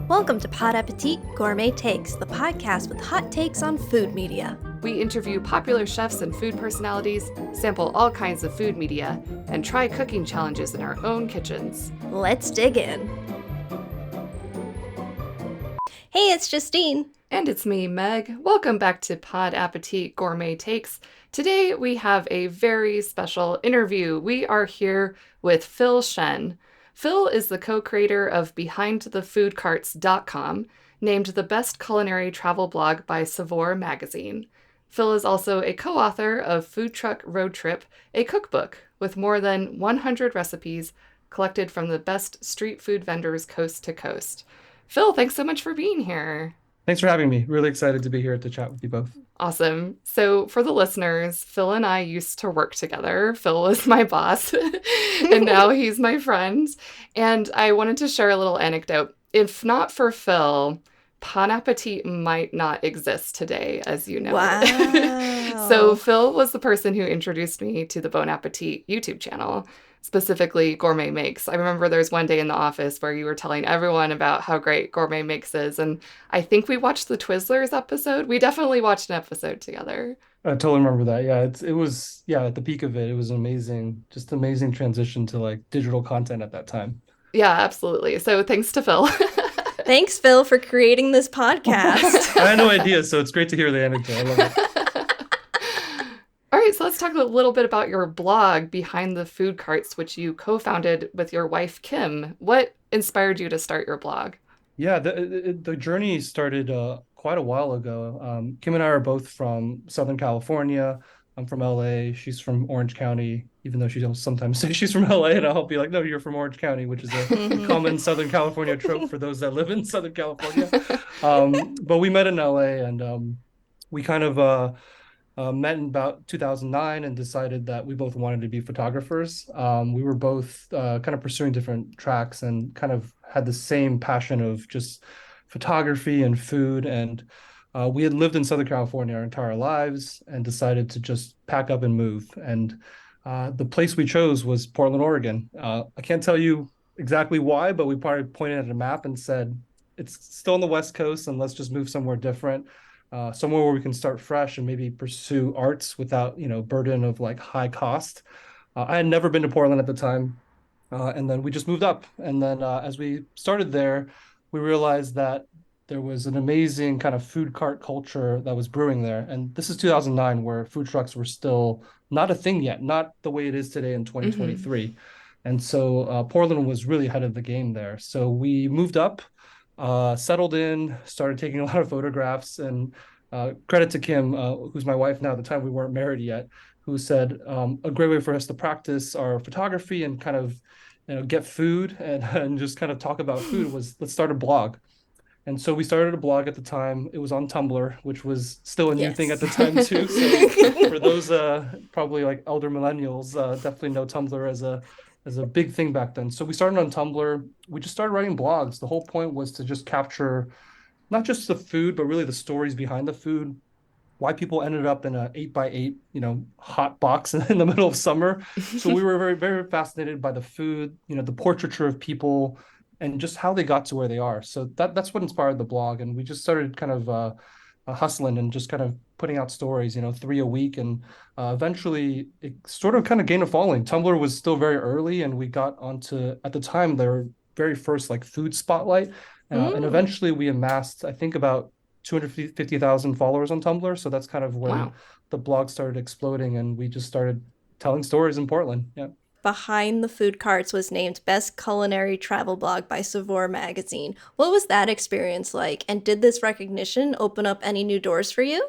Welcome to Pod Appétit Gourmet Takes, the podcast with hot takes on food media. We interview popular chefs and food personalities, sample all kinds of food media, and try cooking challenges in our own kitchens. Let's dig in. Hey, it's Justine. And it's me, Meg. Welcome back to Pod Appétit Gourmet Takes. Today we have a very special interview. We are here with Phil Shen. Phil is the co-creator of BehindTheFoodCarts.com, named the best culinary travel blog by Saveur magazine. Phil is also a co-author of Food Truck Road Trip, a cookbook with more than 100 recipes collected from the best street food vendors coast to coast. Phil, thanks so much for being here. Thanks for having me. Really excited to be here to chat with you both. Awesome. So for the listeners, Phil and I used to work together. Phil was my boss, and now he's my friend. And I wanted to share a little anecdote. If not for Phil, Pod Appétit might not exist today, as you know. Wow. So Phil was the person who introduced me to the Bon Appetit YouTube channel, specifically Gourmet Makes. I remember there's one day in the office where you were telling everyone about how great Gourmet Makes is, and I think we watched the Twizzlers episode. We definitely watched an episode together. I totally remember that. Yeah, it was at the peak of it. It was amazing transition to like digital content at that time. Yeah, absolutely. So thanks to Phil. Thanks, Phil, for creating this podcast. I had no idea, so it's great to hear the anecdote. I love it. All right, so let's talk a little bit about your blog, Behind the Food Carts, which you co-founded with your wife, Kim. What inspired you to start your blog? Yeah, the journey started quite a while ago. Kim and I are both from Southern California. I'm from LA. She's from Orange County, even though she don't sometimes say she's from LA, and I'll be like, no, you're from Orange County, which is a common Southern California trope for those that live in Southern California. But we met in LA, and we kind of met in about 2009 and decided that we both wanted to be photographers. We were both kind of pursuing different tracks and kind of had the same passion of just photography and food. And we had lived in Southern California our entire lives and decided to just pack up and move. And the place we chose was Portland, Oregon. I can't tell you exactly why, but we probably pointed at a map and said, it's still on the West Coast and let's just move somewhere different. Somewhere where we can start fresh and maybe pursue arts without, burden of like high cost. I had never been to Portland at the time. And then we just moved up. And then as we started there, we realized that there was an amazing kind of food cart culture that was brewing there. And this is 2009, where food trucks were still not a thing yet, not the way it is today in 2023. Mm-hmm. And so Portland was really ahead of the game there. So we moved up. Settled in, started taking a lot of photographs, and credit to Kim, who's my wife now. At the time, we weren't married yet, who said a great way for us to practice our photography and kind of, get food and just kind of talk about food was, let's start a blog. And so we started a blog at the time. It was on Tumblr, which was still a new thing at the time too. So for those probably like elder millennials, definitely know Tumblr as a big thing back then. So we started on Tumblr. We just started writing blogs. The whole point was to just capture not just the food, but really the stories behind the food, why people ended up in a 8x8, hot box in the middle of summer. So we were very, very fascinated by the food, the portraiture of people and just how they got to where they are. So that's what inspired the blog. And we just started kind of hustling and just kind of putting out stories, 3 a week. And eventually it sort of kind of gained a following. Tumblr was still very early, and we got onto, at the time, their very first like food spotlight. And eventually we amassed, I think, about 250,000 followers on Tumblr. So that's kind of when the blog started exploding, and we just started telling stories in Portland. Yeah. Behind the Food Carts was named Best Culinary Travel Blog by Saveur magazine. What was that experience like? And did this recognition open up any new doors for you?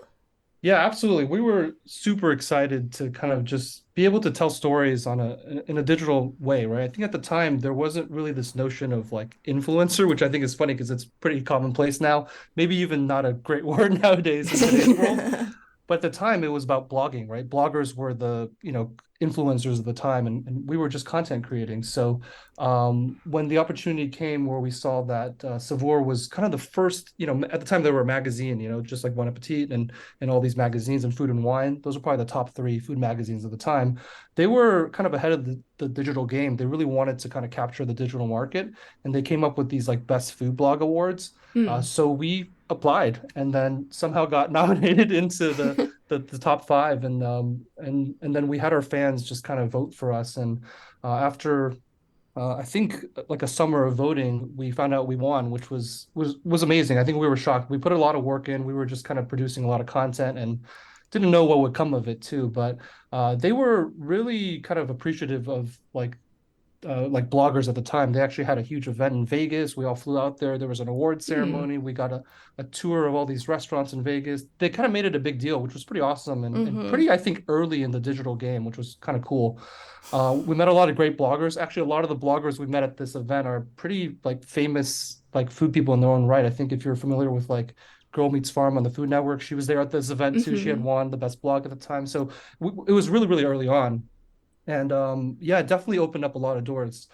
Yeah, absolutely. We were super excited to kind of just be able to tell stories in a digital way, right? I think at the time there wasn't really this notion of like influencer, which I think is funny because it's pretty commonplace now. Maybe even not a great word nowadays in today's world. But at the time, it was about blogging, right? Bloggers were the, influencers of the time, and we were just content creating. So when the opportunity came where we saw that Saveur was kind of the first, at the time they were a magazine, just like Bon Appetit and all these magazines and Food and Wine. Those are probably the top three food magazines at the time. They were kind of ahead of the digital game. They really wanted to kind of capture the digital market, and they came up with these like best food blog awards. Hmm. So we applied and then somehow got nominated into the top five, and then we had our fans just kind of vote for us. And after I think like a summer of voting, we found out we won, which was amazing. I think we were shocked. We put a lot of work in. We were just kind of producing a lot of content and didn't know what would come of it too. But they were really kind of appreciative of like bloggers at the time. They actually had a huge event in Vegas. We all flew out there. There was an award Hmm. ceremony. We got a tour of all these restaurants in Vegas. They kind of made it a big deal, which was pretty awesome and Mm-hmm. pretty, I think, early in the digital game, which was kind of cool. We met a lot of great bloggers. Actually, a lot of the bloggers we met at this event are pretty like famous like food people in their own right. I think if you're familiar with like Girl Meets Farm on the Food Network, she was there at this event too. She had Hmm. won the best blog at the time. So it was really, really early on. And yeah, it definitely opened up a lot of doors.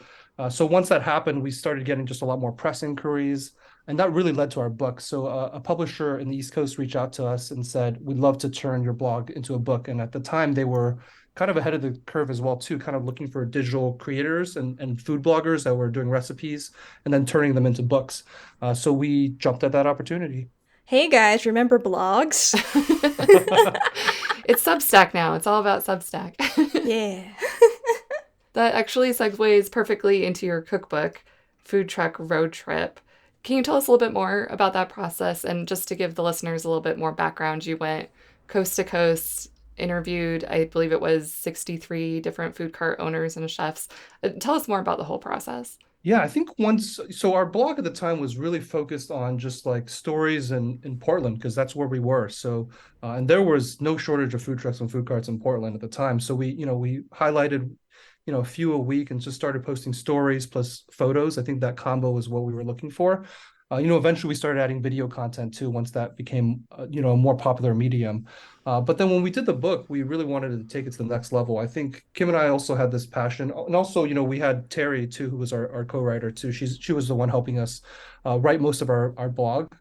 So once that happened, we started getting just a lot more press inquiries, and that really led to our book. So a publisher in the East Coast reached out to us and said, "We'd love to turn your blog into a book." And at the time, they were kind of ahead of the curve as well, too, kind of looking for digital creators and food bloggers that were doing recipes and then turning them into books. So we jumped at that opportunity. Hey guys, remember blogs? It's Substack now. It's all about Substack. Yeah. That actually segues perfectly into your cookbook, Food Truck Road Trip. Can you tell us a little bit more about that process? And just to give the listeners a little bit more background, you went coast to coast, interviewed, I believe it was 63 different food cart owners and chefs. Tell us more about the whole process. Yeah, I think so our blog at the time was really focused on just like stories in Portland because that's where we were. So, and there was no shortage of food trucks and food carts in Portland at the time. So we highlighted, a few a week and just started posting stories plus photos. I think that combo was what we were looking for. Eventually we started adding video content too once that became, a more popular medium. But then when we did the book, we really wanted to take it to the next level. I think Kim and I also had this passion, and also, we had Terry too, who was our co-writer too. She was the one helping us write most of our blog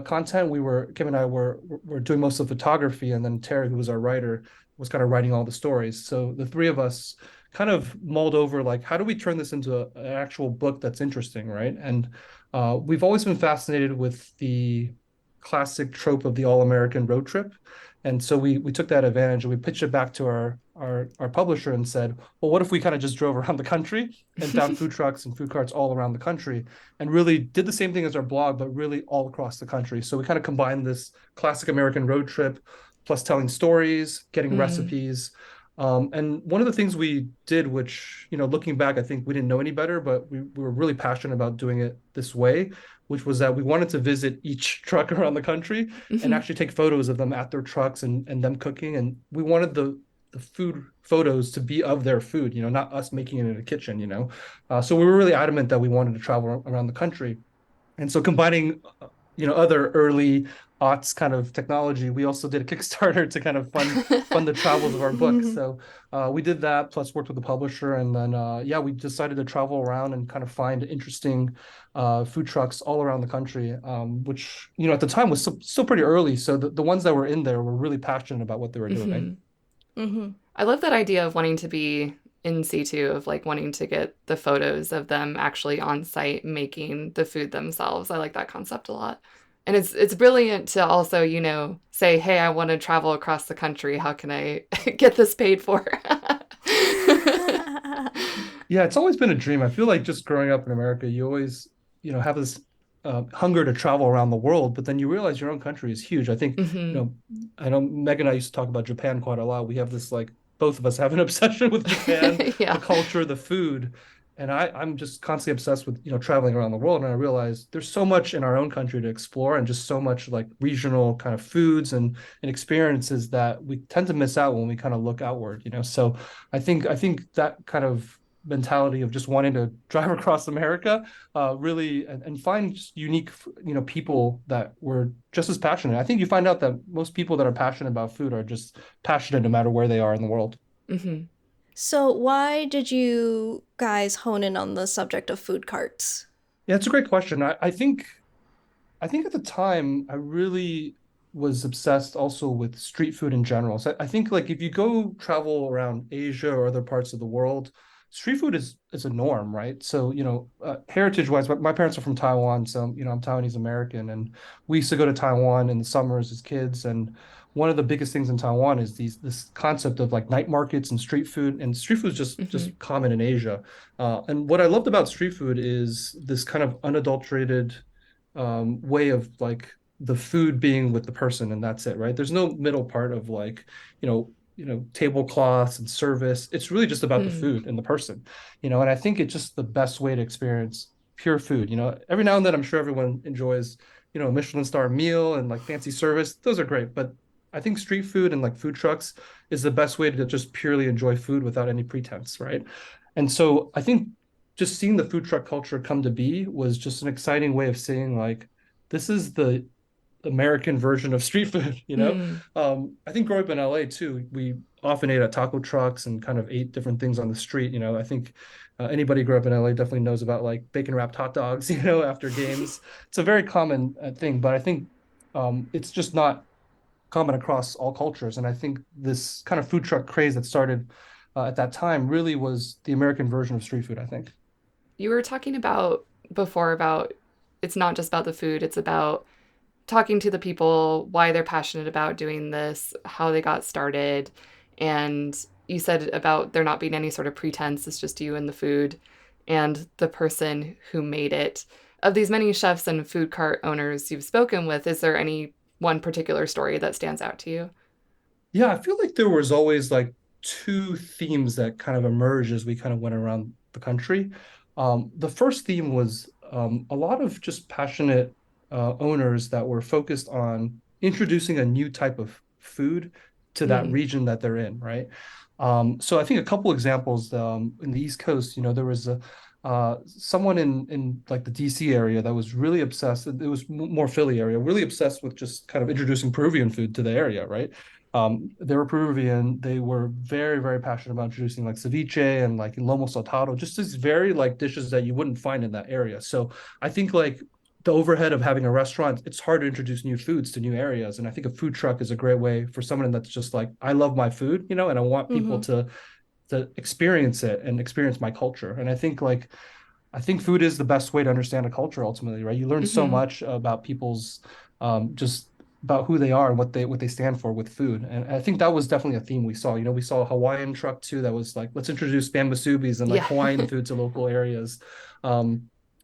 content. Kim and I were doing most of the photography, and then Terry, who was our writer, was kind of writing all the stories. So the three of us kind of mulled over like, how do we turn this into an actual book that's interesting, right? And we've always been fascinated with the classic trope of the all-American road trip. And so we took that advantage and we pitched it back to our publisher and said, well, what if we kind of just drove around the country and found food trucks and food carts all around the country and really did the same thing as our blog, but really all across the country. So we kind of combined this classic American road trip plus telling stories, getting Mm. recipes. And one of the things we did, which, looking back, I think we didn't know any better, but we were really passionate about doing it this way, which was that we wanted to visit each truck around the country and Mhm. actually take photos of them at their trucks and them cooking. And we wanted the food photos to be of their food, not us making it in a kitchen. So we were really adamant that we wanted to travel around the country. And so combining, other early aughts kind of technology, we also did a Kickstarter to kind of fund the travels of our book. So we did that, plus worked with the publisher, and then yeah, we decided to travel around and kind of find interesting food trucks all around the country, which at the time was still pretty early. So the ones that were in there were really passionate about what they were doing. Mhm. Mm-hmm. I love that idea of wanting to be in situ, of like wanting to get the photos of them actually on site making the food themselves. I like that concept a lot. And it's brilliant to also, say, hey, I want to travel across the country. How can I get this paid for? Yeah, it's always been a dream. I feel like just growing up in America, you always, have this hunger to travel around the world, but then you realize your own country is huge. I think, Hmm. I know Meg and I used to talk about Japan quite a lot. We have this like both of us have an obsession with Japan, the Yeah. culture, the food. And I'm just constantly obsessed with, traveling around the world. And I realize there's so much in our own country to explore and just so much like regional kind of foods and experiences that we tend to miss out when we kind of look outward. So I think that kind of mentality of just wanting to drive across America, really, and find just unique, people that were just as passionate. I think you find out that most people that are passionate about food are just passionate no matter where they are in the world. Hmm. So, why did you guys hone in on the subject of food carts? Yeah, it's a great question. I think at the time I really was obsessed also with street food in general. So I think like if you go travel around Asia or other parts of the world, street food is a norm, right? So, heritage wise, my parents are from Taiwan, so I'm Taiwanese American, and we used to go to Taiwan in the summers as kids. And one of the biggest things in Taiwan is this concept of like night markets and street food is Hmm. just common in Asia. And what I loved about street food is this kind of unadulterated way of like the food being with the person, and that's it, right? There's no middle part of like, tablecloths and service. It's really just about the Mm. food and the person, and I think it's just the best way to experience pure food. Every now and then I'm sure everyone enjoys, a Michelin star meal and like fancy service. Those are great, but I think street food and like food trucks is the best way to just purely enjoy food without any pretense, right? And so I think just seeing the food truck culture come to be was just an exciting way of saying like this is the American version of street food, Mm. I think growing up in LA too, we often ate at taco trucks and kind of ate different things on the street. I think anybody who grew up in LA definitely knows about like bacon wrapped hot dogs, after games. It's a very common thing, but I think it's just not common across all cultures. And I think this kind of food truck craze that started at that time really was the American version of street food, I think. You were talking about before about it's not just about the food, it's about talking to the people, why they're passionate about doing this, how they got started. And you said about there not being any sort of pretense, it's just you and the food and the person who made it. Of these many chefs and food cart owners you've spoken with, is there any one particular story that stands out to you? Yeah, I feel like there was always like two themes that kind of emerged as we kind of went around the country. The first theme was a lot of just passionate owners that were focused on introducing a new type of food to that Mm, region that they're in, right? So I think a couple examples in the East Coast, there was someone in like the DC area that was really obsessed. It was more Philly area, really obsessed with just kind of introducing Peruvian food to the area, right? They were Peruvian. They were very, very passionate about introducing like ceviche and like lomo saltado, just these very like dishes that you wouldn't find in that area. So I think like the overhead of having a restaurant, it's hard to introduce new foods to new areas. And I think a food truck is a great way for someone that's just like, I love my food, and I want people Mm-hmm. to experience it and experience my culture. And I think food is the best way to understand a culture ultimately, right? You learn so hmm. much about people's just about who they are and what they stand for with food. And I think that was definitely a theme we saw. We saw a Hawaiian truck too that was like, let's introduce bamba subis and like Yeah. Hawaiian food to local areas.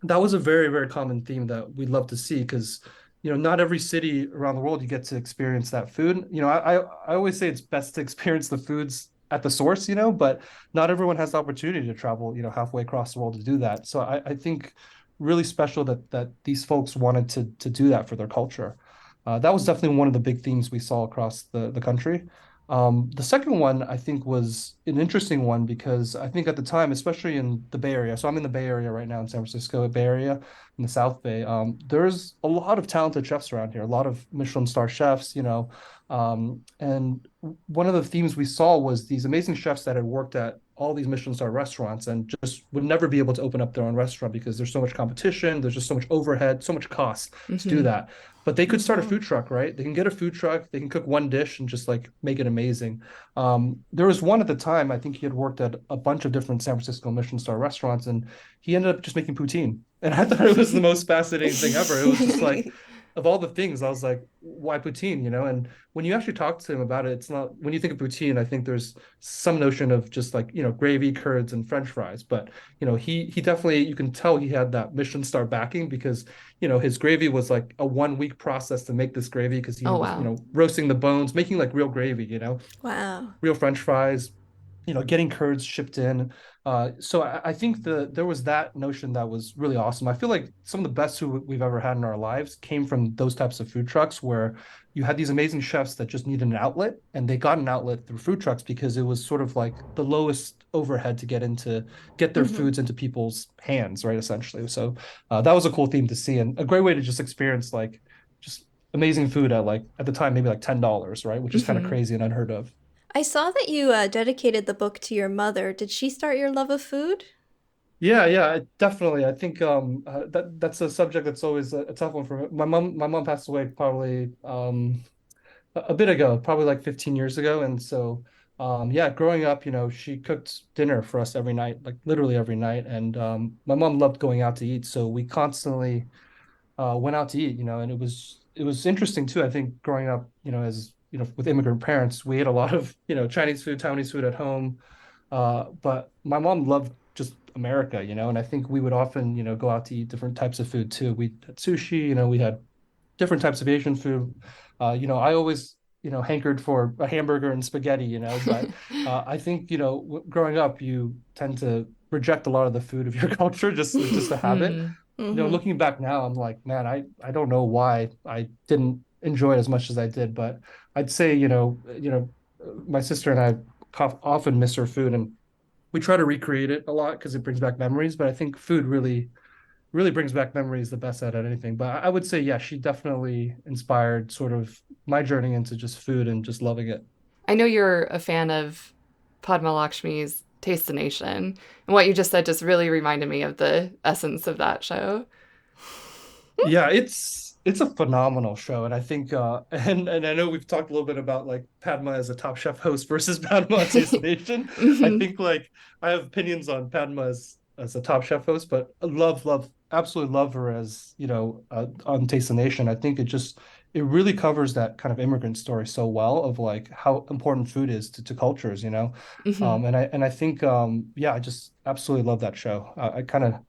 That was a very, very common theme that we'd love to see because not every city around the world you get to experience that food. I always say it's best to experience the foods at the source, but not everyone has the opportunity to travel, halfway across the world to do that. So I think really special that these folks wanted to do that for their culture. That was definitely one of the big themes we saw across the country. The second one I think was an interesting one because I think at the time, especially in the Bay Area, so I'm in the Bay Area right now in San Francisco, Bay Area in the South Bay. There's a lot of talented chefs around here, a lot of Michelin star chefs, and one of the themes we saw was these amazing chefs that had worked at all these Michelin star restaurants and just would never be able to open up their own restaurant because there's so much competition, there's just so much overhead, so much cost to do Hmm. that. But they could start a Mm-hmm. food truck, right? They can get a food truck, they can cook one dish and just like make it amazing. There was one at the time, I think he had worked at a bunch of different San Francisco Michelin star restaurants, and he ended up just making poutine. And I thought it was the most fascinating thing ever. It was just like, of all the things, I was like, why poutine, And when you actually talk to him about it, it's not, when you think of poutine, I think there's some notion of just like, gravy, curds, and French fries. But, he definitely, you can tell he had that Michelin star backing because, his gravy was like a 1 week process to make this gravy because he Oh, was, wow. roasting the bones, making like real gravy, Wow. real French fries, getting curds shipped in. So I think there was that notion that was really awesome. I feel like some of the best food we've ever had in our lives came from those types of food trucks where you had these amazing chefs that just needed an outlet, and they got an outlet through food trucks because it was sort of like the lowest overhead to get their Hmm. foods into people's hands, right? Essentially. So that was a cool theme to see, and a great way to just experience like just amazing food at like at the time maybe like $10, right? Which is kind of Hmm. crazy and unheard of. I saw that you dedicated the book to your mother. Did she start your love of food? Yeah, yeah, definitely. I think that's a subject that's always a tough one for me. My mom passed away probably a bit ago, probably like 15 years ago, and so yeah, growing up, she cooked dinner for us every night, like literally every night, and my mom loved going out to eat, so we constantly went out to eat, and it was interesting too. I think growing up, as with immigrant parents, we ate a lot of Chinese food, Taiwanese food at home. But my mom loved just America, and I think we would often, go out to eat different types of food too. We had sushi, we had different types of Asian food. I always, hankered for a hamburger and spaghetti, but I think, growing up, you tend to reject a lot of the food of your culture, just it's just a habit. Mm. Hmm. Looking back now, I'm like, man, I don't know why I didn't enjoy it as much as I did, but I'd say, my sister and I often miss her food, and we try to recreate it a lot because it brings back memories. But I think food really brings back memories the best out of anything. But I would say, yeah, she definitely inspired sort of my journey into just food and just loving it. I know you're a fan of Padma Lakshmi's Taste the Nation, and what you just said just really reminded me of the essence of that show. Yeah, it's a phenomenal show, and I think and I know we've talked a little bit about like Padma as a Top Chef host versus Padma on Taste of Nation. I Hmm. think like I have opinions on Padma as a Top Chef host, but I absolutely love her as on Taste of Nation. I think it really covers that kind of immigrant story so well of like how important food is to cultures, Hmm. and I think yeah, I just absolutely love that show. I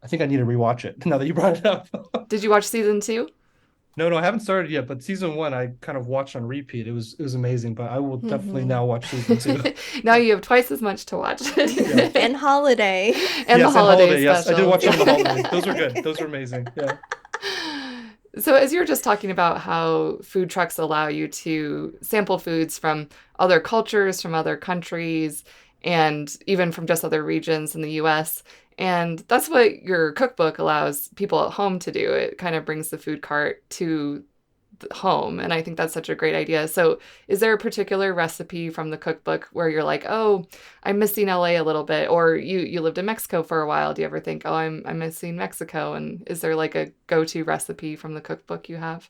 think I need to rewatch it now that you brought it up. Did you watch season two? No, no, I haven't started yet, but season one I kind of watched on repeat. It was amazing, but I will definitely Hmm. now watch season two. Now you have twice as much to watch. Yeah. And holiday. And the Yes, and holiday holiday. Yes, I did specials. watch some of the holidays. Those were good. Those were amazing. Yeah. So, as you were just talking about how food trucks allow you to sample foods from other cultures, from other countries, and even from just other regions in the US, and that's what your cookbook allows people at home to do. It kind of brings the food cart to home, and I think that's such a great idea. So is there a particular recipe from the cookbook where you're like, oh, I'm missing LA a little bit, or you lived in Mexico for a while? Do you ever think, oh, I'm missing Mexico? And is there like a go-to recipe from the cookbook you have?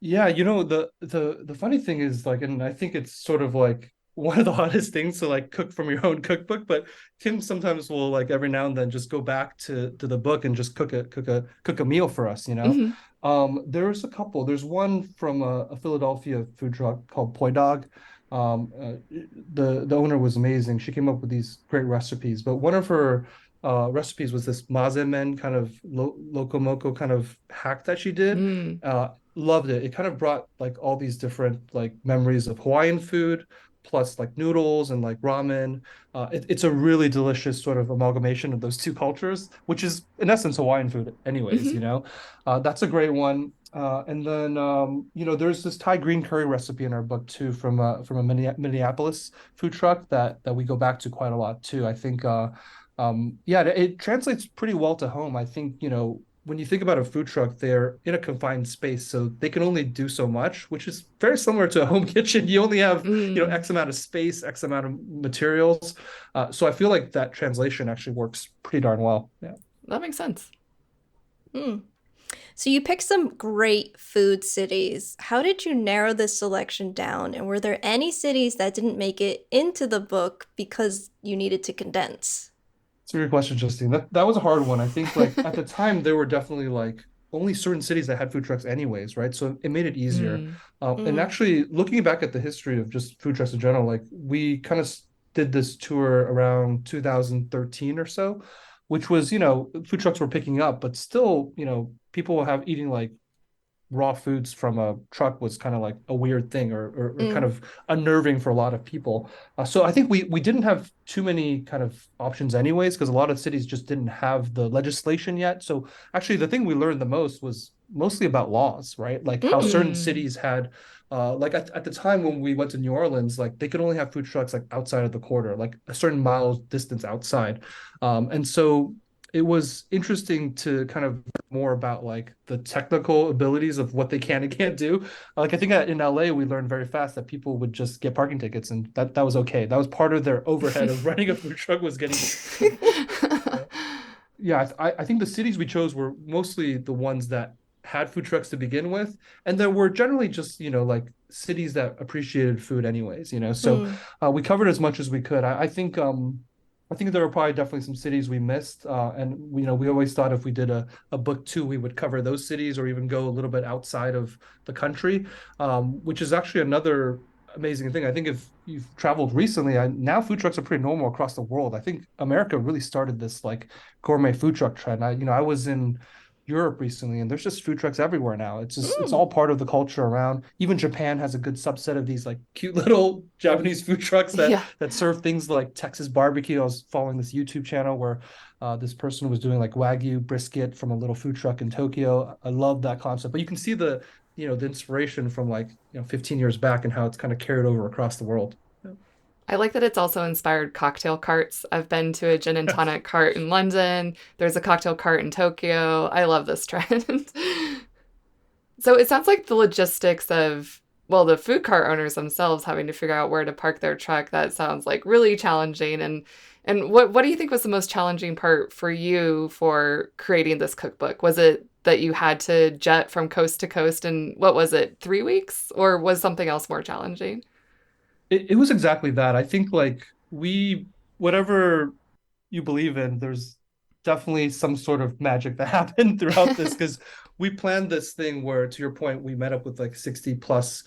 Yeah, the funny thing is like, and I think it's sort of like one of the hardest things to like cook from your own cookbook, but Kim sometimes will like every now and then just go back to the book and just cook a meal for us. Hmm. There's a couple. There's one from a Philadelphia food truck called Poi Dog. The owner was amazing. She came up with these great recipes, but one of her recipes was this maze men kind of loco moco kind of hack that she did. Mm. Loved it. It kind of brought like all these different like memories of Hawaiian food plus like noodles and like ramen. It's a really delicious sort of amalgamation of those two cultures, which is in essence Hawaiian food anyways, Hmm. That's a great one. And then there's this Thai green curry recipe in our book too from a Minneapolis food truck that we go back to quite a lot too. I think yeah, it translates pretty well to home. I think, when you think about a food truck, they're in a confined space, so they can only do so much, which is very similar to a home kitchen. You only have, Mm. X amount of space, X amount of materials. So I feel like that translation actually works pretty darn well. Yeah. That makes sense. Hmm. So you picked some great food cities. How did you narrow this selection down? And were there any cities that didn't make it into the book because you needed to condense? It's a great question, Justine. That was a hard one. I think like at the time there were definitely like only certain cities that had food trucks anyways, right? So it made it easier. Mm. And Mm. actually looking back at the history of just food trucks in general, like we kind of did this tour around 2013 or so, which was, food trucks were picking up, but still, people will have eating like raw foods from a truck was kind of like a weird thing, or kind Mm. of unnerving for a lot of people. So I think we didn't have too many kind of options anyways, because a lot of cities just didn't have the legislation yet. So actually, the thing we learned the most was mostly about laws, right? Like how certain Mm. Mm. cities had, like at the time when we went to New Orleans, like they could only have food trucks like outside of the quarter, like a certain mile distance outside. And so it was interesting to kind of more about like the technical abilities of what they can and can't do. Like I think in LA we learned very fast that people would just get parking tickets, and that was okay. That was part of their overhead of running a food truck, was getting tickets. Yeah, I think the cities we chose were mostly the ones that had food trucks to begin with, and there were generally just, like cities that appreciated food anyways. So Mm. we covered as much as we could. I think there were probably definitely some cities we missed, and we always thought if we did a book too, we would cover those cities or even go a little bit outside of the country, which is actually another amazing thing. I think if you've traveled recently, now food trucks are pretty normal across the world. I think America really started this like gourmet food truck trend. I was in Europe recently, and there's just food trucks everywhere now. It's Mm. all part of the culture around. Even Japan has a good subset of these like cute little Japanese food trucks that Yeah. that serve things like Texas barbecue. I was following this YouTube channel where this person was doing like Wagyu brisket from a little food truck in Tokyo. I love that concept, but you can see the inspiration from like 15 years back and how it's kind of carried over across the world. I like that it's also inspired cocktail carts. I've been to a gin and tonic cart in London. There's a cocktail cart in Tokyo. I love this trend. So it sounds like the logistics of, well, the food cart owners themselves having to figure out where to park their truck, that sounds like really challenging. And what do you think was the most challenging part for you for creating this cookbook? Was it that you had to jet from coast to coast, and what was it, 3 weeks? Or was something else more challenging? It was exactly that. I think like whatever you believe in, there's definitely some sort of magic that happened throughout this, because we planned this thing where, to your point, we met up with like 60 plus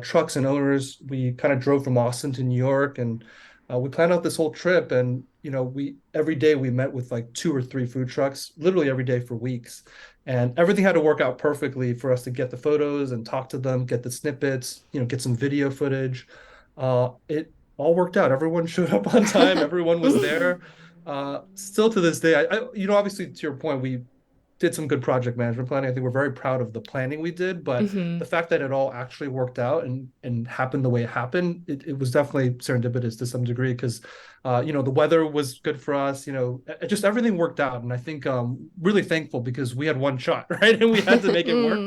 trucks and owners. We kind of drove from Austin to New York, and we planned out this whole trip. And we every day we met with like two or three food trucks, literally every day for weeks. And everything had to work out perfectly for us to get the photos and talk to them, get the snippets, get some video footage. It all worked out. Everyone showed up on time. Everyone was there. Still to this day, obviously to your point, we did some good project management planning. I think we're very proud of the planning we did, but Hmm. the fact that it all actually worked out and happened the way it happened, it was definitely serendipitous to some degree, because the weather was good for us. Just everything worked out, and I think really thankful because we had one shot, right, and we had to make it work,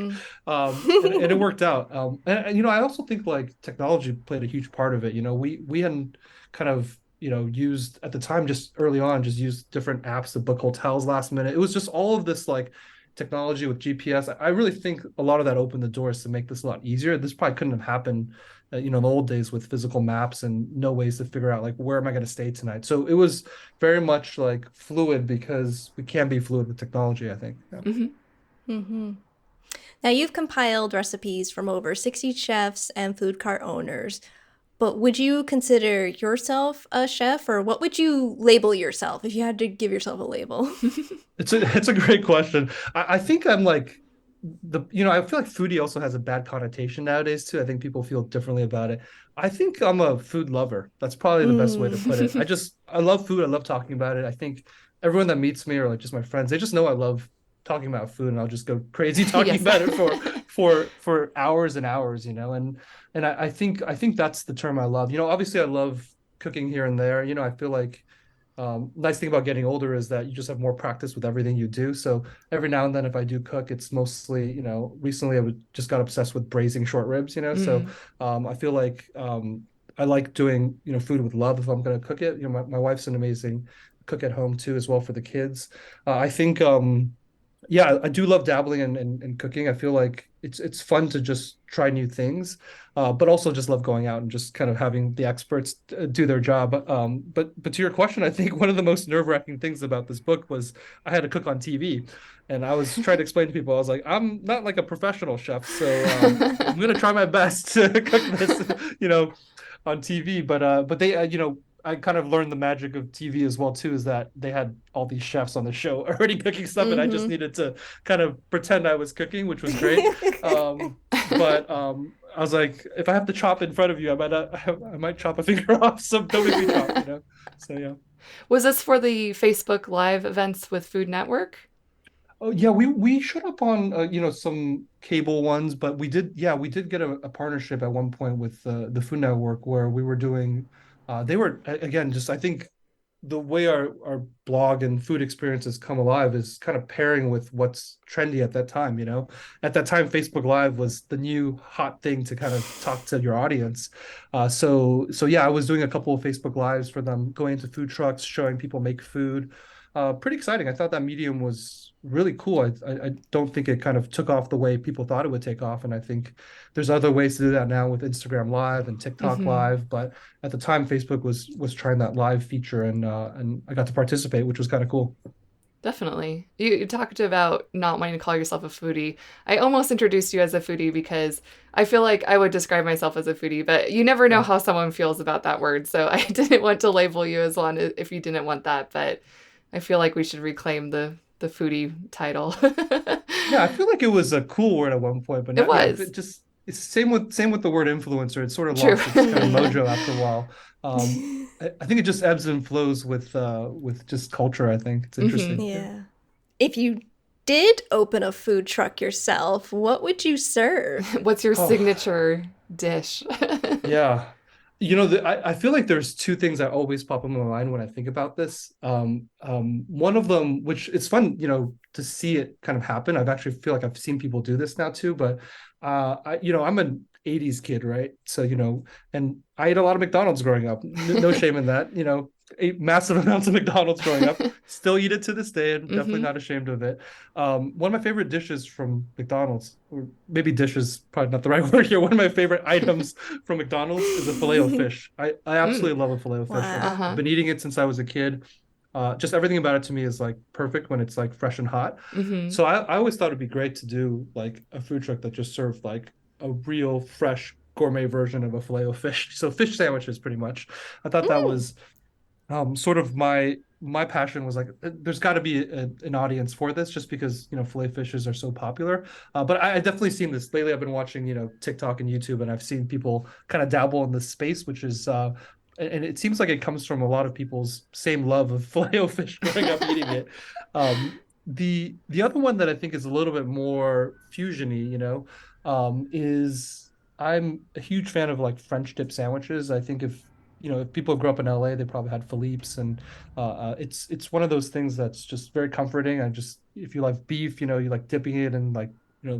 Mm. and it worked out. And I also think like technology played a huge part of it. We hadn't kind of used at the time, just early on, just used different apps to book hotels last minute. It was just all of this like technology with GPS. I really think a lot of that opened the doors to make this a lot easier. This probably couldn't have happened in the old days with physical maps and no ways to figure out like where am I going to stay tonight. So it was very much like fluid, because we can be fluid with technology, I think. Yeah. Hmm. Hmm. Now, you've compiled recipes from over 60 chefs and food cart owners, but would you consider yourself a chef, or what would you label yourself if you had to give yourself a label? It's a great question. I think I'm like I feel like foodie also has a bad connotation nowadays too. I think people feel differently about it. I think I'm a food lover. That's probably the best way to put it. Mm. I love food. I love talking about it. I think everyone that meets me, or like just my friends, they just know I love talking about food, and I'll just go crazy talking Yes. about it for hours and hours. And I think that's the term I love. Obviously I love cooking here and there. I feel like nice thing about getting older is that you just have more practice with everything you do. So every now and then, if I do cook, it's mostly, recently just got obsessed with braising short ribs. So Mm. I feel like I like doing, food with love if I'm going to cook it. My wife's an amazing cook at home too, as well for the kids. I think yeah, I do love dabbling in cooking. I feel like it's fun to just try new things, but also just love going out and just kind of having the experts do their job. But to your question, I think one of the most nerve-wracking things about this book was I had to cook on TV, and I was trying to explain to people, I was like, I'm not like a professional chef, so I'm gonna try my best to cook this, you know, on TV. But they, I kind of learned the magic of TV as well too, is that they had all these chefs on the show already cooking stuff, and I just Mm-hmm. needed to kind of pretend I was cooking, which was great. But I was like, if I have to chop in front of you, I might not, I might chop a finger off. So don't make me chop, you know. So yeah. Was this for the Facebook Live events with Food Network? Oh yeah, we showed up on some cable ones, but we did get a partnership at one point with the Food Network where we were doing they were again just I think the way our blog and food experiences come alive is kind of pairing with what's trendy at that time, you know. At that time, Facebook Live was the new hot thing to kind of talk to your audience. So yeah, I was doing a couple of Facebook Lives for them, going to food trucks, showing people make food. Pretty exciting. I thought that medium was really cool. I don't think it kind of took off the way people thought it would take off, and I think there's other ways to do that now with Instagram Live and TikTok Mm-hmm. Live. But at the time, Facebook was trying that live feature, and I got to participate, which was kind of cool. Definitely. You talked about not wanting to call yourself a foodie. I almost introduced you as a foodie because I feel like I would describe myself as a foodie, but you never know Yeah. how someone feels about that word. So I didn't want to label you as one if you didn't want that, but I feel like we should reclaim the foodie title. Yeah, I feel like it was a cool word at one point, but It now, yeah, was. it just it's same with the word influencer. It sort of True. lost its kind of mojo after a while. I think it just ebbs and flows with just culture. I think it's Hmm. interesting. Yeah. Yeah. If you did open a food truck yourself, what would you serve? What's your Oh, signature dish? yeah. I feel like there's two things that always pop in my mind when I think about this. One of them, which it's fun, to see it kind of happen. I've actually feel like I've seen people do this now too, but I'm an 80s kid, right? So, and I ate a lot of McDonald's growing up. No shame in that, ate massive amounts of McDonald's growing up. Still eat it to this day, and definitely Hmm. not ashamed of it. One of my favorite dishes from McDonald's, or maybe dish is probably not the right word here. One of my favorite items from McDonald's is a filet of fish. I Mm. absolutely love a filet of fish. I've Wow. Uh-huh. been eating it since I was a kid. Just everything about it to me is like perfect when it's like fresh and hot. Hmm. So I always thought it'd be great to do like a food truck that just served like a real fresh gourmet version of a filet of fish. So fish sandwiches, pretty much. I thought that Mm. was sort of my passion was like there's got to be an audience for this just because fillet fishes are so popular, but I definitely seen this lately. I've been watching TikTok and YouTube, and I've seen people kind of dabble in this space, which is and it seems like it comes from a lot of people's same love of filet o fish growing up eating it. The other one that I think is a little bit more fusiony, is I'm a huge fan of like French dip sandwiches. I think if people grew up in LA, they probably had Philippe's, and it's one of those things that's just very comforting. And just if you like beef, you like dipping it in like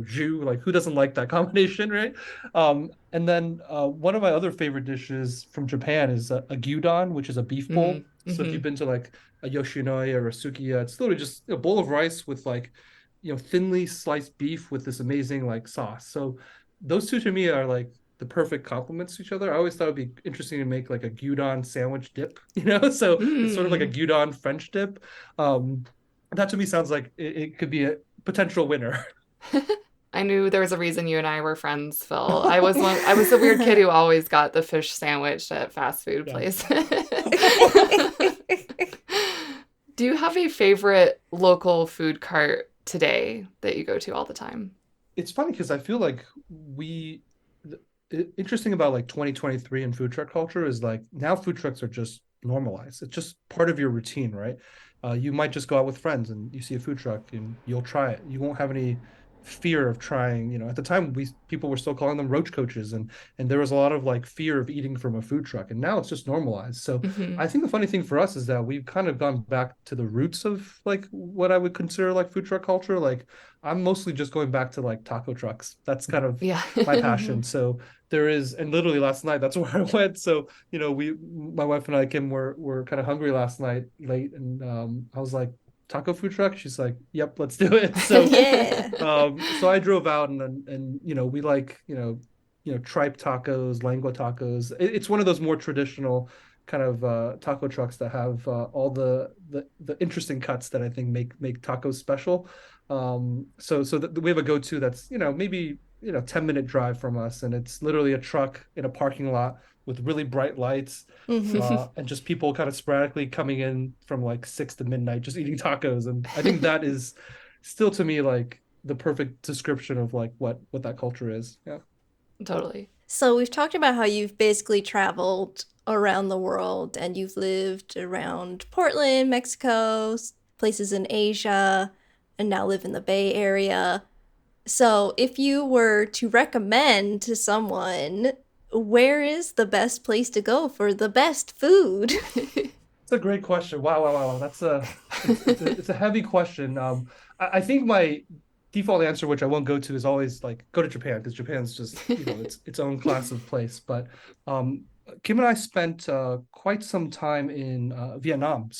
jus. Like who doesn't like that combination, right? And then one of my other favorite dishes from Japan is a gyudon, which is a beef Mm. bowl. So if Hmm. you've been to like a Yoshinoi or a Sukiya, it's literally just a bowl of rice with like thinly sliced beef with this amazing like sauce. So those two to me are like the perfect complements to each other. I always thought it'd be interesting to make like a gyudon sandwich dip, So it's sort of like a Mm. gyudon French dip. Um, that to me sounds like it could be a potential winner. I knew there was a reason you and I were friends, Phil. I was the weird kid who always got the fish sandwich at fast food Yeah. place. Do you have a favorite local food cart today that you go to all the time? It's funny because I feel like interesting about like 2023 and food truck culture is like now food trucks are just normalized. It's just part of your routine, right? You might just go out with friends and you see a food truck and you'll try it. You won't have any fear of trying. At the time we people were still calling them roach coaches, and there was a lot of like fear of eating from a food truck, and now it's just normalized. So Hmm. I think the funny thing for us is that we've kind of gone back to the roots of like what I would consider like food truck culture. Like I'm mostly just going back to like taco trucks. That's kind of Yeah. my passion. So there is, and literally last night, that's where I went. So, my wife and I, Kim, were kind of hungry last night late, and I was like, taco food truck. She's like, yep, let's do it. So, Yeah. so I drove out, and we like tripe tacos, lengua tacos. It's one of those more traditional kind of taco trucks that have all the interesting cuts that I think make tacos special. So we have a go-to that's maybe 10-minute drive from us, and it's literally a truck in a parking lot with really bright lights, Mm-hmm. and just people kind of sporadically coming in from like 6 to midnight just eating tacos. And I think that is still to me like the perfect description of like what that culture is. Yeah. Totally. So we've talked about how you've basically traveled around the world and you've lived around Portland, Mexico, places in Asia, and now live in the Bay Area. So if you were to recommend to someone, where is the best place to go for the best food? It's a great question. Wow, wow, wow. It's a heavy question. I think my default answer, which I won't go to, is always like go to Japan because Japan's just, its own class of place. But um, Kim and I spent quite some time in Vietnam.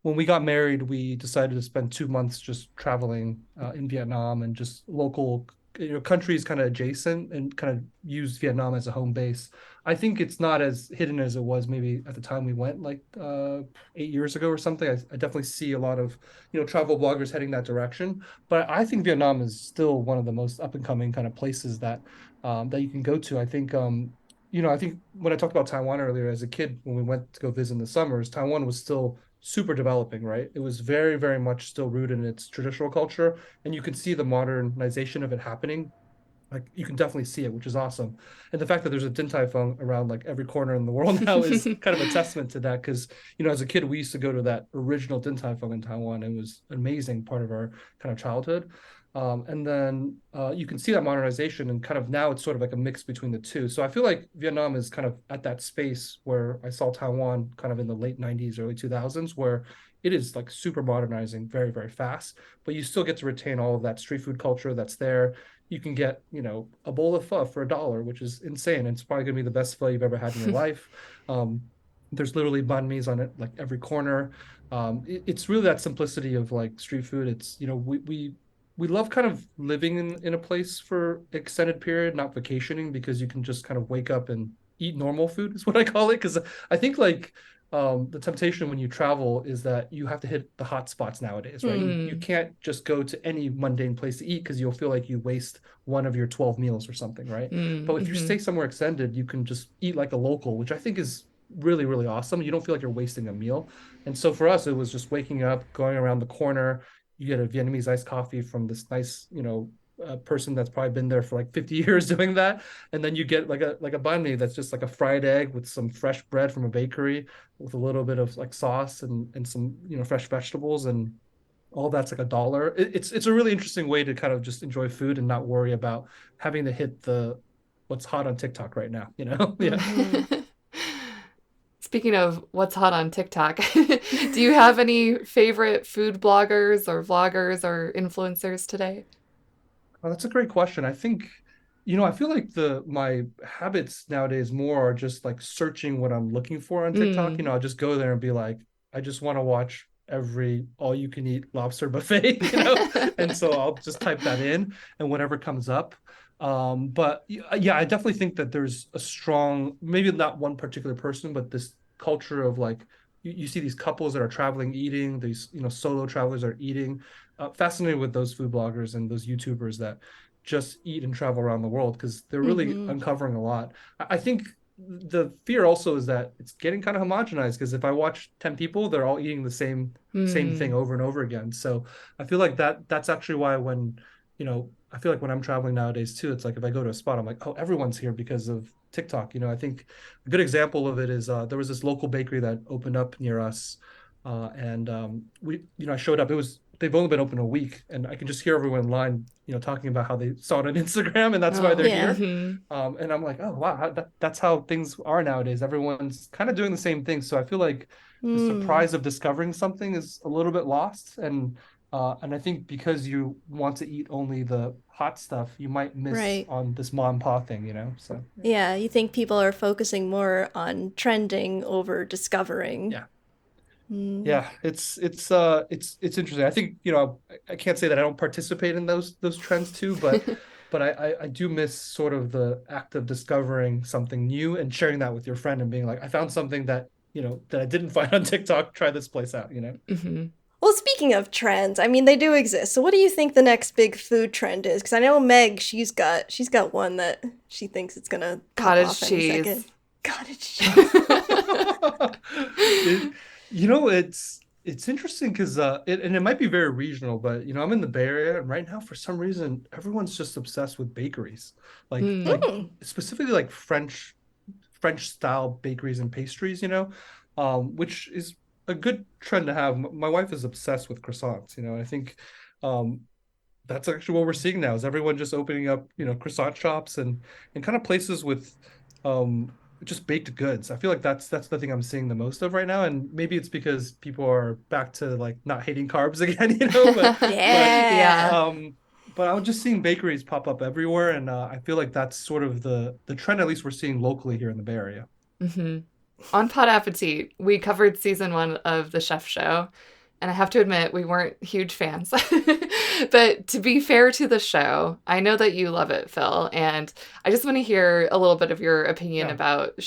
When we got married, we decided to spend 2 months just traveling in Vietnam and just local, countries kind of adjacent and kind of use Vietnam as a home base. I think it's not as hidden as it was maybe at the time we went, like 8 years ago or something. I definitely see a lot of travel bloggers heading that direction. But I think Vietnam is still one of the most up and coming kind of places that you can go to. I think when I talked about Taiwan earlier, as a kid, when we went to go visit in the summers, Taiwan was still super developing, right? It was very, very much still rooted in its traditional culture, and you could see the modernization of it happening. Like you can definitely see it, which is awesome. And the fact that there's a Din Tai Fung around like every corner in the world now is kind of a testament to that. Because as a kid, we used to go to that original Din Tai Fung in Taiwan. It was an amazing part of our kind of childhood. And then you can see that modernization, and kind of now it's sort of like a mix between the two. So I feel like Vietnam is kind of at that space where I saw Taiwan kind of in the late 90s, early 2000s, where it is like super modernizing very, very fast, but you still get to retain all of that street food culture that's there. You can get, a bowl of pho for $1, which is insane. It's probably gonna be the best pho you've ever had in your life. Um, there's literally banh mi's on it like every corner. It's really that simplicity of like street food. It's we love kind of living in a place for extended period, not vacationing, because you can just kind of wake up and eat normal food is what I call it. Because I think like the temptation when you travel is that you have to hit the hot spots nowadays, right? You Mm, can't just go to any mundane place to eat because you'll feel like you waste one of your 12 meals or something, right? But if you mm-hmm. stay somewhere extended, you can just eat like a local, which I think is really, really awesome. You don't feel like you're wasting a meal. And so for us, it was just waking up, going around the corner. You get a Vietnamese iced coffee from this nice, person that's probably been there for like 50 years doing that. And then you get like a banh mi that's just like a fried egg with some fresh bread from a bakery with a little bit of like sauce and some fresh vegetables, and all that's like $1. It's a really interesting way to kind of just enjoy food and not worry about having to hit the what's hot on TikTok right now, Yeah. Mm-hmm. Speaking of what's hot on TikTok, do you have any favorite food bloggers or vloggers or influencers today? Oh, that's a great question. I think, I feel like the my habits nowadays more are just like searching what I'm looking for on TikTok. Mm. I'll just go there and be like, I just want to watch every all you can eat lobster buffet, and so I'll just type that in and whatever comes up. But yeah, I definitely think that there's a strong, maybe not one particular person, but this culture of like you see these couples that are traveling eating, these solo travelers are eating. Fascinated with those food bloggers and those YouTubers that just eat and travel around the world because they're really Mm-hmm. uncovering a lot. I think the fear also is that it's getting kind of homogenized because if I watch 10 people, they're all eating the same thing Mm. over and over again. So I feel like that's actually why I feel like when I'm traveling nowadays too, it's like if I go to a spot, I'm like, oh, everyone's here because of TikTok. I think a good example of it is there was this local bakery that opened up near us, and I showed up. They've only been open a week, and I can just hear everyone in line, talking about how they saw it on Instagram, and that's why they're Oh, Yeah. here. mm-hmm. And I'm like, oh wow, that's how things are nowadays. Everyone's kind of doing the same thing. So I feel like the Mm. surprise of discovering something is a little bit lost, and I think because you want to eat only the hot stuff, you might miss Right. on this mom and pop thing. So Yeah, you think people are focusing more on trending over discovering. yeah. Mm. Yeah, it's interesting. I think, I can't say that I don't participate in those trends too, but I do miss sort of the act of discovering something new and sharing that with your friend and being like, I found something that I didn't find on TikTok. Try this place out. Mm-hmm. Well, speaking of trends, I mean they do exist. So what do you think the next big food trend is? Because I know Meg, she's got one that she thinks it's gonna pop Cottage off any second. cheese. Cottage cheese. It, you know, it's interesting because and it might be very regional, but you know, I'm in the Bay Area, and right now, for some reason, everyone's just obsessed with bakeries, like Hmm. specifically like French style bakeries and pastries, you know, which is a good trend to have. My wife is obsessed with croissants, you know. I think um, that's actually what we're seeing now is everyone just opening up, you know, croissant shops and kind of places with um just baked goods. I feel like that's the thing I'm seeing the most of right now. And maybe it's because people are back to like not hating carbs again, you know, but Yeah. Yeah. um but I'm just seeing bakeries pop up everywhere, and I feel like that's sort of the trend, at least we're seeing locally here in the Bay Area. Hmm. On Pod Appétit, we covered season 1 of the chef show, and I have to admit we weren't huge fans. But to be fair to the show, I know that you love it, Phil, and I just want to hear a little bit of your opinion Yeah. about the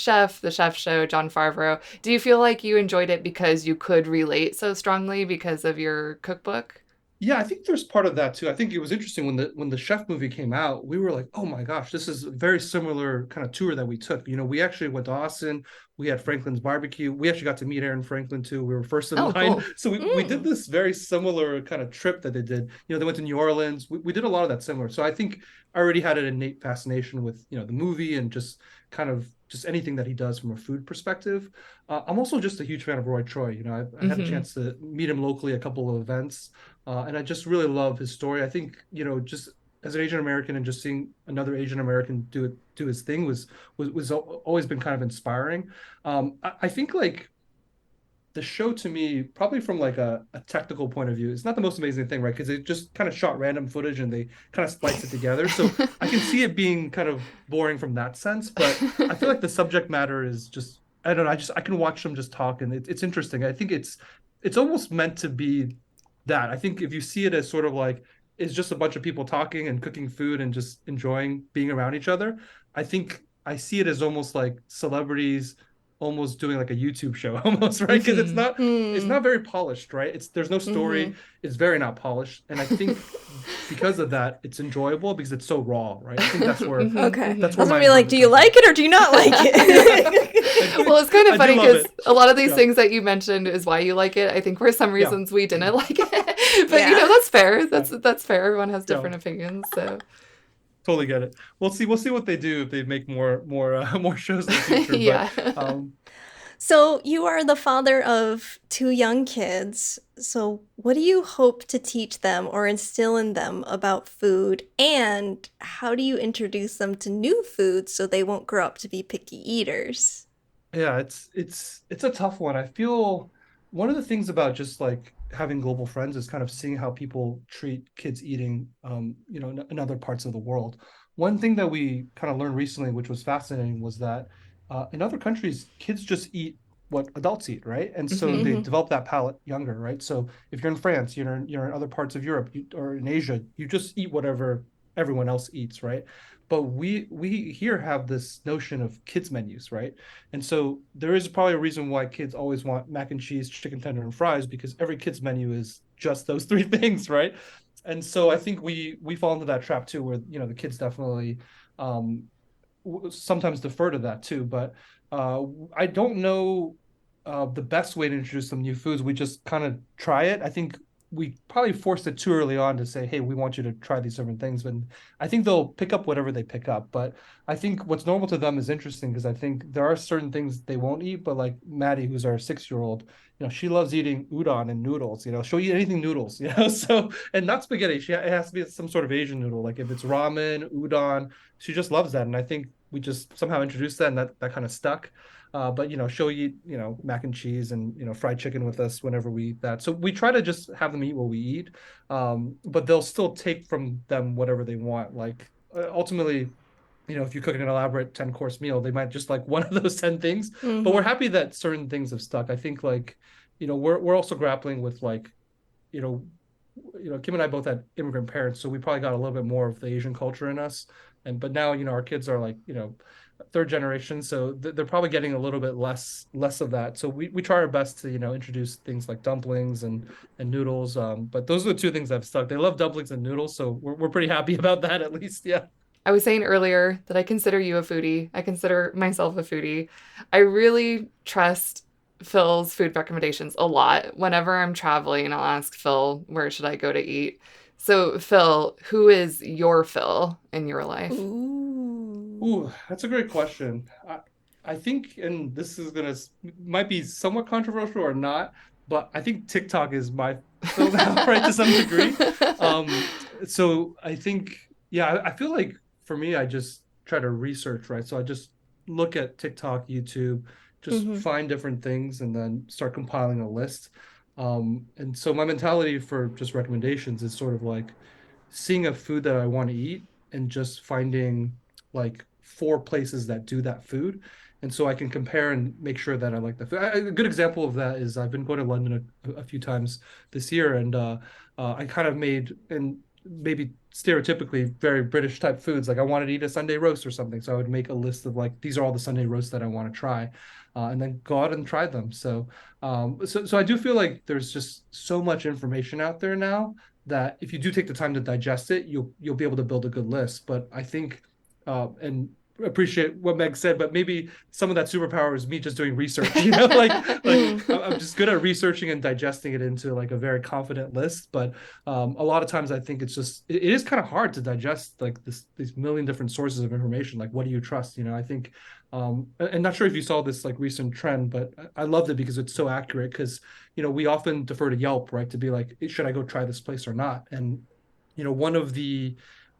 chef show, Jon Favreau. Do you feel like you enjoyed it because you could relate so strongly because of your cookbook? Yeah, I think there's part of that too. I think it was interesting when the Chef movie came out, we were like, "Oh my gosh, this is a very similar kind of tour that we took." You know, we actually went to Austin, we had Franklin's barbecue. We actually got to meet Aaron Franklin too. We were first in Oh, line. cool. So we did Mm. this very similar kind of trip that they did. You know, they went to New Orleans. We did a lot of that similar. So I think I already had an innate fascination with, you know, the movie and just kind of just anything that he does from a food perspective. I'm also just a huge fan of Roy Choi. You know, I had a Hmm. chance to meet him locally at a couple of events, and I just really love his story. I think, you know, just as an Asian American and just seeing another Asian American do his thing was always been kind of inspiring. I think like the show to me, probably from like a technical point of view, it's not the most amazing thing, right? Because it just kind of shot random footage and they kind of spliced it together. So I can see it being kind of boring from that sense, but I feel like the subject matter is just, I don't know, I can watch them just talk, and it's interesting. I think it's almost meant to be that. I think if you see it as sort of like it's just a bunch of people talking and cooking food and just enjoying being around each other, I think I see it as almost like celebrities almost doing like a YouTube show almost, right? Because Hmm. it's Hmm. not very polished, right? There's no story, Hmm. it's very not polished. And I think because of that, it's enjoyable because it's so raw, right? I think Hmm. Okay. that's I where was gonna my be like, enjoyment do you comes from. like it or do you not like I it? do Well, it's kind of I do funny love because it. a lot of these Yeah. things that you mentioned is why you like it. I think for some Yeah. reasons we didn't like it, but Yeah. that's fair. Yeah. That's fair. Everyone has Yeah. different opinions, so Totally get it. We'll see what they do if they make more more shows in the future. But yeah. So you are the father of two young kids. So what do you hope to teach them or instill in them about food? And how do you introduce them to new foods so they won't grow up to be picky eaters? Yeah, it's a tough one. I feel one of the things about just like having global friends is kind of seeing how people treat kids eating, you know, in other parts of the world. One thing that we kind of learned recently, which was fascinating, was that in other countries, kids just eat what adults eat, right? And so Hmm. they Hmm. develop that palate younger, right? So if you're in France, you're in other parts of Europe, or in Asia, you just eat whatever everyone else eats, right? But we here have this notion of kids menus, right? And so there is probably a reason why kids always want mac and cheese, chicken tender, and fries, because every kid's menu is just those three things, right? And so I think we fall into that trap too, where you know the kids definitely um, sometimes defer to that too. But I don't know the best way to introduce some new foods. We just kind of try it. I think we probably forced it too early on to say, hey, we want you to try these different things. But I think they'll pick up whatever they pick up. But I think what's normal to them is interesting because I think there are certain things they won't eat. But like Maddie, who's our 6-year-old, you know, she loves eating udon and noodles. You know, she'll eat anything noodles. You know, so and not spaghetti. It has to be some sort of Asian noodle. Like if it's ramen, udon, she just loves that. And I think we just somehow introduced that, and that kind of stuck. But you know, she'll eat, you know, mac and cheese and, you know, fried chicken with us whenever we eat that. So we try to just have them eat what we eat, but they'll still take from them whatever they want. Like ultimately, you know, if you cook an elaborate 10-course meal, they might just like one of those 10 things. But we're Hmm. happy that certain things have stuck. I think like, you know, we're also grappling with like, you know, Kim and I both had immigrant parents, so we probably got a little bit more of the Asian culture in us. And but now, you know, our kids are like, you know, third generation, so they're probably getting a little bit less of that. So we try our best to, you know, introduce things like dumplings and noodles. But those are the two things I've stuck. They love dumplings and noodles, so we're pretty happy about that at least. Yeah. I was saying earlier that I consider you a foodie. I consider myself a foodie. I really trust Phil's food recommendations a lot. Whenever I'm traveling, I'll ask Phil, where should I go to eat? So, Phil, who is your Phil in your life? Ooh. Ooh, that's a great question. I think, and this is gonna might be somewhat controversial or not, but I think TikTok is my fill now, right, to some degree. Um, so I think, yeah, I feel like for me, I just try to research, right? So I just look at TikTok, YouTube, just Mm-hmm. find different things and then start compiling a list. And so my mentality for just recommendations is sort of like seeing a food that I want to eat and just finding like four places that do that food. And so I can compare and make sure that I like the food. A good example of that is I've been going to London a few times this year, and I kind of made, and maybe stereotypically very British type foods. Like I wanted to eat a Sunday roast or something, so I would make a list of like these are all the Sunday roasts that I want to try, and then go out and try them. So I do feel like there's just so much information out there now that if you do take the time to digest it, you'll be able to build a good list. But I think and appreciate what Meg said, but maybe some of that superpower is me just doing research, like Mm. I'm just good at researching and digesting it into like a very confident list. But a lot of times I think it's just it is kind of hard to digest like these million different sources of information. Like what do you trust? I think and not sure if you saw this like recent trend, but I loved it because it's so accurate because we often defer to Yelp, right, to be like, should I go try this place or not? And one of the,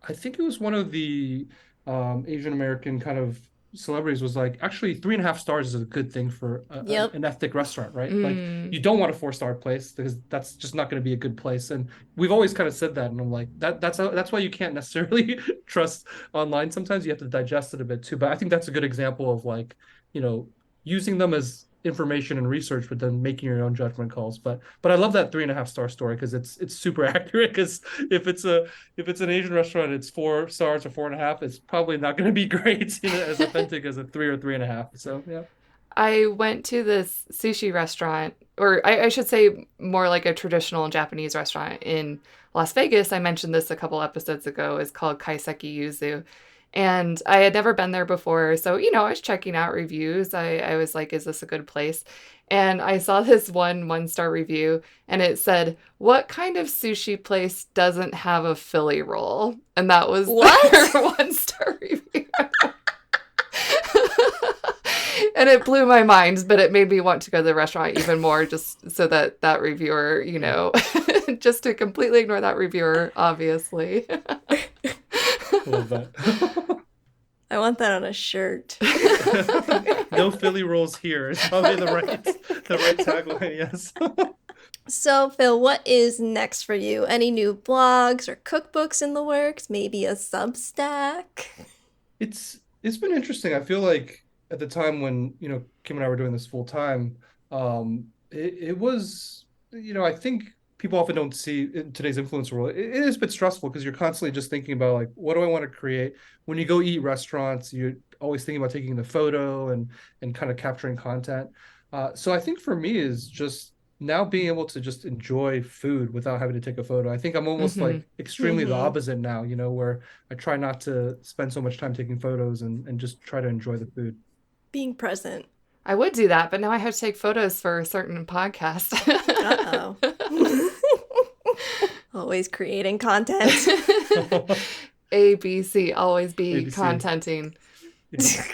I think it was one of the Asian American kind of celebrities was like, actually 3.5 stars is a good thing for Yep. an ethnic restaurant, right? Like Mm. you don't want a 4-star place because that's just not going to be a good place. And we've always kind of said that, and I'm like, that's why you can't necessarily trust online. Sometimes you have to digest it a bit too. But I think that's a good example of like, you know, using them as information and research, but then making your own judgment calls. But I love that 3.5-star story because it's super accurate. Because if it's an Asian restaurant, it's 4 stars or 4.5. It's probably not going to be great, as authentic as a 3 or 3.5. So yeah. I went to this sushi restaurant, or I should say more like a traditional Japanese restaurant in Las Vegas. I mentioned this a couple episodes ago. It's called Kaiseki Yuzu. And I had never been there before. So, I was checking out reviews. I was like, is this a good place? And I saw this one-star review, and it said, what kind of sushi place doesn't have a Philly roll? And that was their What? one-star review. And it blew my mind, but it made me want to go to the restaurant even more just so that reviewer, just to completely ignore that reviewer, obviously. I love that. I want that on a shirt. No Philly rolls here is probably the right tagline. Yes. So, Phil, what is next for you? Any new blogs or cookbooks in the works? Maybe a Substack? It's been interesting. I feel like at the time when Kim and I were doing this full time, it was I think people often don't see in today's influencer world. It is a bit stressful because you're constantly just thinking about like what do I want to create. When you go eat restaurants, you're always thinking about taking the photo and kind of capturing content. So I think for me is just now being able to just enjoy food without having to take a photo. I think I'm almost Hmm. like extremely the Mm-hmm. opposite now, where I try not to spend so much time taking photos and just try to enjoy the food. Being present. I would do that, but now I have to take photos for a certain podcast. Uh-oh. Always creating content. ABC, always be ABC. contenting. Yeah.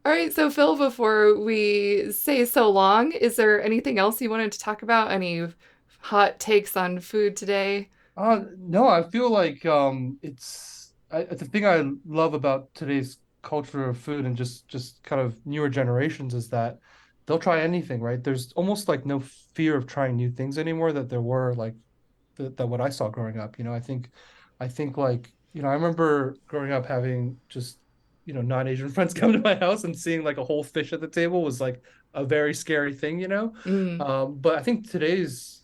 All right, so Phil, before we say so long, is there anything else you wanted to talk about? Any hot takes on food today? No, I feel like the thing I love about today's culture of food and just kind of newer generations is that they'll try anything, right? There's almost like no fear of trying new things anymore that there were like that what I saw growing up. I think like, I remember growing up having just, non-Asian friends come to my house and seeing like a whole fish at the table was like a very scary thing. Mm, But I think today's,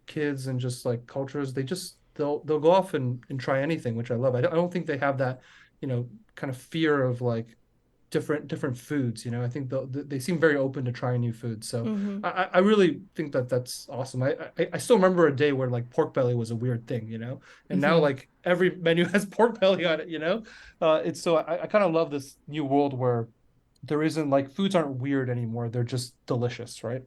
kids and just like cultures, they'll go off and try anything, which I love. I don't think they have that, kind of fear of like different foods. You know, I think they seem very open to trying new foods. So Mm-hmm. I really think that's awesome. I still remember a day where like pork belly was a weird thing, you know, and now Mhm. like every menu has pork belly on it, you know. It's so I kind of love this new world where there isn't like foods aren't weird anymore. They're just delicious, right?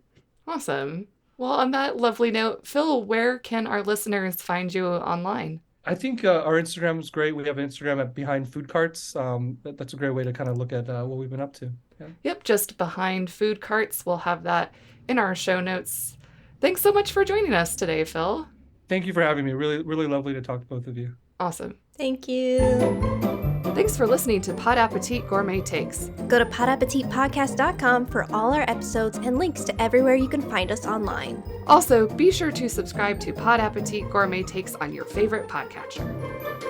Awesome. Well, on that lovely note, Phil, where can our listeners find you online? I think our Instagram is great. We have an Instagram at Behind Food Carts. That's a great way to kind of look at what we've been up to. Yeah. Yep, just behind food carts. We'll have that in our show notes. Thanks so much for joining us today, Phil. Thank you for having me. Really, really lovely to talk to both of you. Awesome. Thank you. Thanks for listening to Pod Appétit Gourmet Takes. Go to podappetitpodcast.com for all our episodes and links to everywhere you can find us online. Also, be sure to subscribe to Pod Appétit Gourmet Takes on your favorite podcatcher.